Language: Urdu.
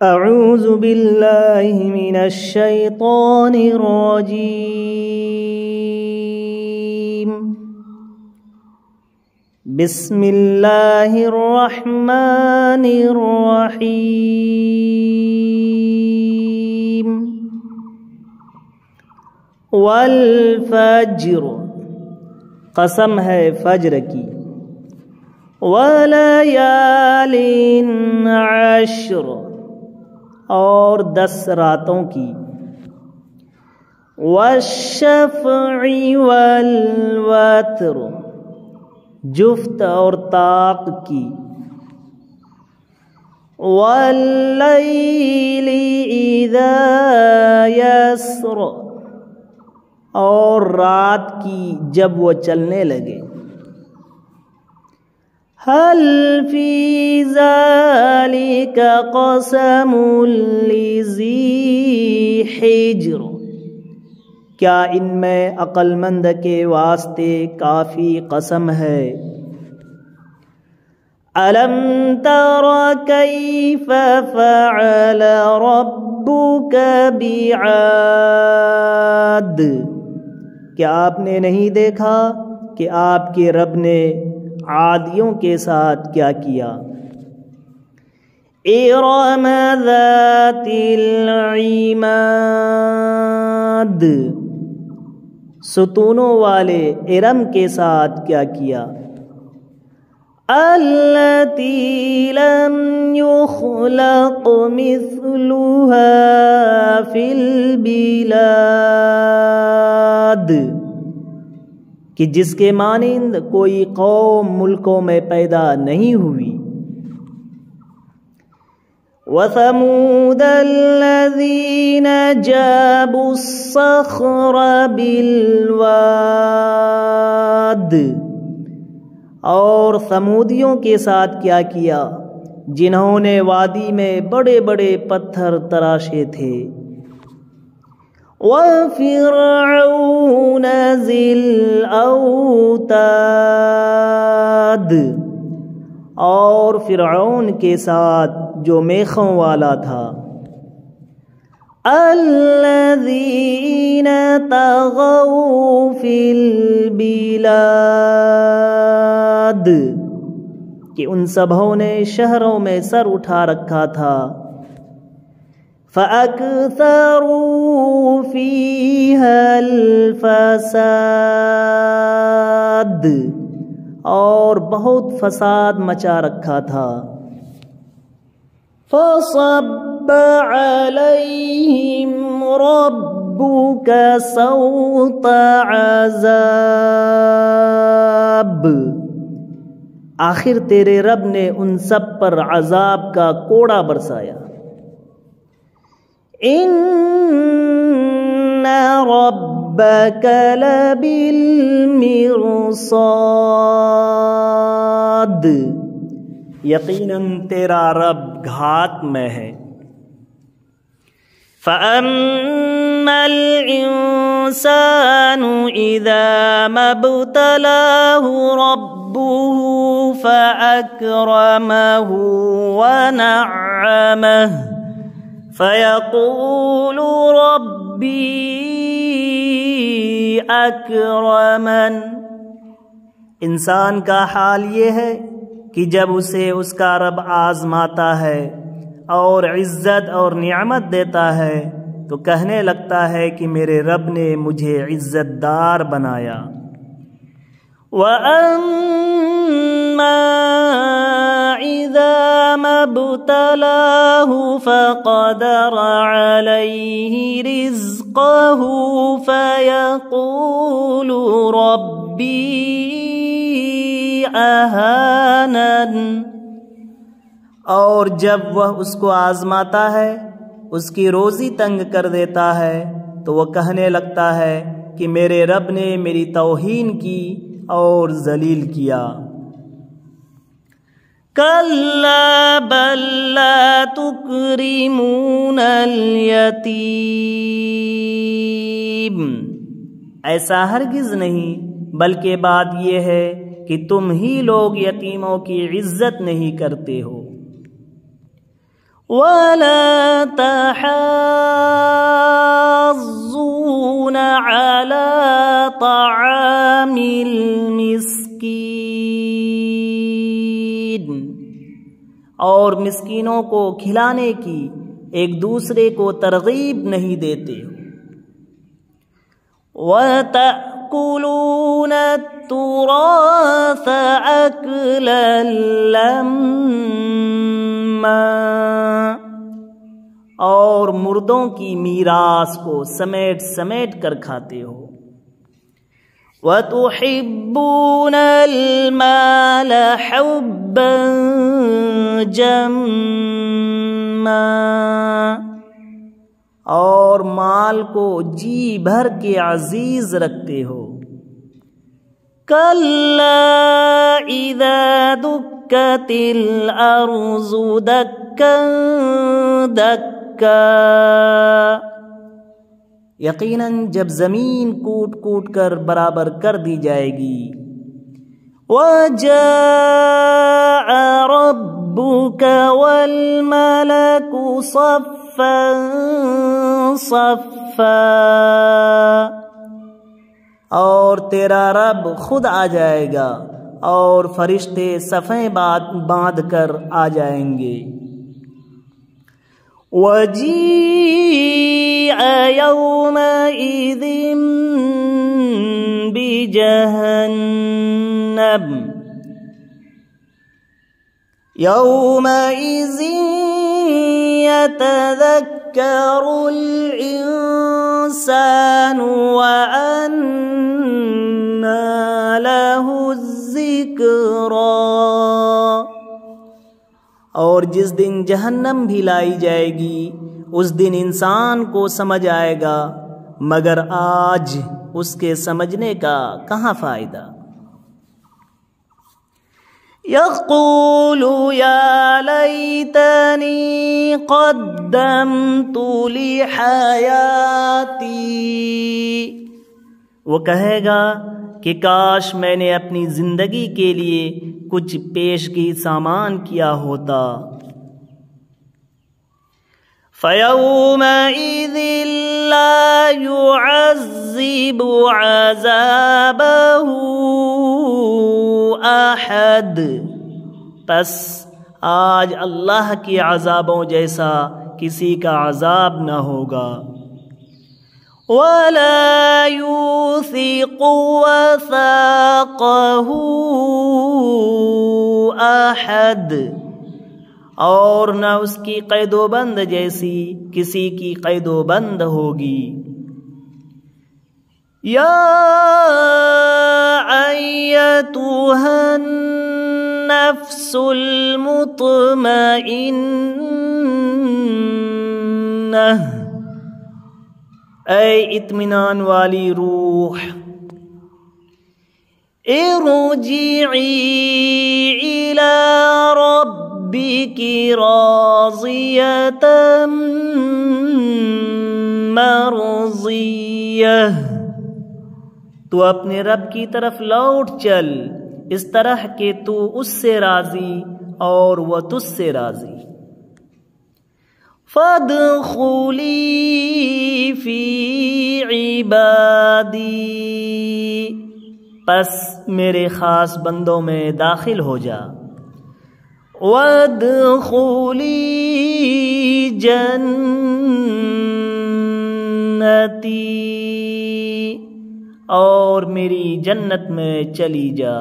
اعوذ باللہ من الشیطان الرجیم بسم اللہ الرحمن الرحیم والفجر قسم ہے فجر کی، وَلَيَالٍ عَشْرٍ اور 10 راتوں کی، وَالشَّفْعِ وَالْوَتْرِ جفت اور طاق کی، وَاللَّيْلِ إِذَا يَسْرِ اور رات کی جب وہ چلنے لگے، هل فی ذالک قسم لذی حجر کیا ان میں عقل مند کے واسطے کافی قسم ہے۔ الم تر کیف فعل ربک بعاد کیا آپ نے نہیں دیکھا کہ آپ کے رب نے عادیوں کے ساتھ کیا کیا۔ ارم ذات العماد ستونوں والے ارم کے ساتھ کیا کیا۔ التی لم یخلق مثلها فی البلاد کہ جس کے مانند کوئی قوم ملکوں میں پیدا نہیں ہوئی۔ وَثَمُودَ الَّذِينَ جَابُوا الصَّخْرَ بِالْوَادِ اور ثمودیوں کے ساتھ کیا کیا جنہوں نے وادی میں بڑے بڑے پتھر تراشے تھے۔ وَفِرْعَوْنَ ذِي الْأَوْتَادِ اور فرعون کے ساتھ جو میخوں والا تھا۔ الَّذِينَ طَغَوْا فِي الْبِلَادِ کہ ان سبھوں نے شہروں میں سر اٹھا رکھا تھا۔ فَأَكْثَرُوا فِيهَا الْفَسَادَ اور بہت فساد مچا رکھا تھا۔ فَصَبَّ عَلَيْهِمْ رَبُّكَ صَوْتَ عَذَابٍ آخر تیرے رب نے ان سب پر عذاب کا کوڑا برسایا۔ ان ربک لبالمرصاد یقیناً تیرا رب گھات میں ہے۔ فَأَمَّا الْإِنسَانُ إِذَا مَا ابْتَلَاهُ رَبُّهُ فَأَكْرَمَهُ وَنَعَّمَهُ فَيَقُولُ رَبِّي أَكْرَمَنِ انسان کا حال یہ ہے کہ جب اسے اس کا رب آزماتا ہے اور عزت اور نعمت دیتا ہے تو کہنے لگتا ہے کہ میرے رب نے مجھے عزت دار بنایا۔ وَأَمَّا إِذَا مَا ابْتَلَاهُ فَقَدَرَ عَلَيْهِ رِزْقَهُ فَيَقُولُ رَبِّي أَهَانَنِ اور جب وہ اس کو آزماتا ہے، اس کی روزی تنگ کر دیتا ہے تو وہ کہنے لگتا ہے کہ میرے رب نے میری توہین کی اور ذلیل کیا۔ کَلَّا بَل لَّا تُکْرِمُونَ الْیَتِیمَ ایسا ہرگز نہیں، بلکہ بات یہ ہے کہ تم ہی لوگ یتیموں کی عزت نہیں کرتے ہو۔ ولا تحاضون على طعام المسکین، اور مسکینوں کو کھلانے کی ایک دوسرے کو ترغیب نہیں دیتے ہو۔ وَتَأْكُلُونَ التُّرَاثَ أَكْلًا لَمًّا، اور مردوں کی میراث کو سمیٹ سمیٹ کر کھاتے ہو۔ وَتُحِبُّونَ الْمَالَ حُبًّا جَمًّا، اور مال کو جی بھر کے عزیز رکھتے ہو۔ کَلَّا اِذَا دُکَّتِ الْأَرْضُ دَکًّا دَکًّا، یقیناً جب زمین کوٹ کوٹ کر برابر کر دی جائے گی۔ وَجَاءَ رَبُّكَ وَالْمَلَكُ صَفًّا صَفًّا، اور تیرا رب خود آ جائے گا اور فرشتے صفیں باندھ کر آ جائیں گے۔ وَجِيءَ يَوْمَئِذٍ بِجَهَنَّمَ، يَوْمَئِذٍ يَتَذَكَّرُ الْإِنسَانُ وَأَنَّى لَهُ الذِّكْرَىٰ، اور جس دن جہنم بھی لائی جائے گی اس دن انسان کو سمجھ آئے گا، مگر آج اس کے سمجھنے کا کہاں فائدہ۔ یقول یا لیتنی قدمت لحیاتی، وہ کہے گا کہ کاش میں نے اپنی زندگی کے لیے کچھ پیشگی سامان کیا ہوتا۔ فَيَوْمَئِذٍ لَا يُعَذِّبُ عَذَابَهُ أَحَدٌ، پس آج اللہ کے عذابوں جیسا کسی کا عذاب نہ ہوگا۔ وَلَا يُوثِقُ وَثَاقَهُ أَحَدٌ، اور نہ اس کی قید و بند جیسی کسی کی قید و بند ہوگی۔ یا ایتھا النفس المطمئنہ، اے اطمینان والی روح، ارجعی الی ربک راضیۃ مرضیہ، تو اپنے رب کی طرف لوٹ چل اس طرح کہ تو اس سے راضی اور وہ تجھ سے راضی۔ فَادْخُلِي فِي عِبَادِي، پس میرے خاص بندوں میں داخل ہو جا۔ وَادْخُلِي جَنَّتِي، اور میری جنت میں چلی جا۔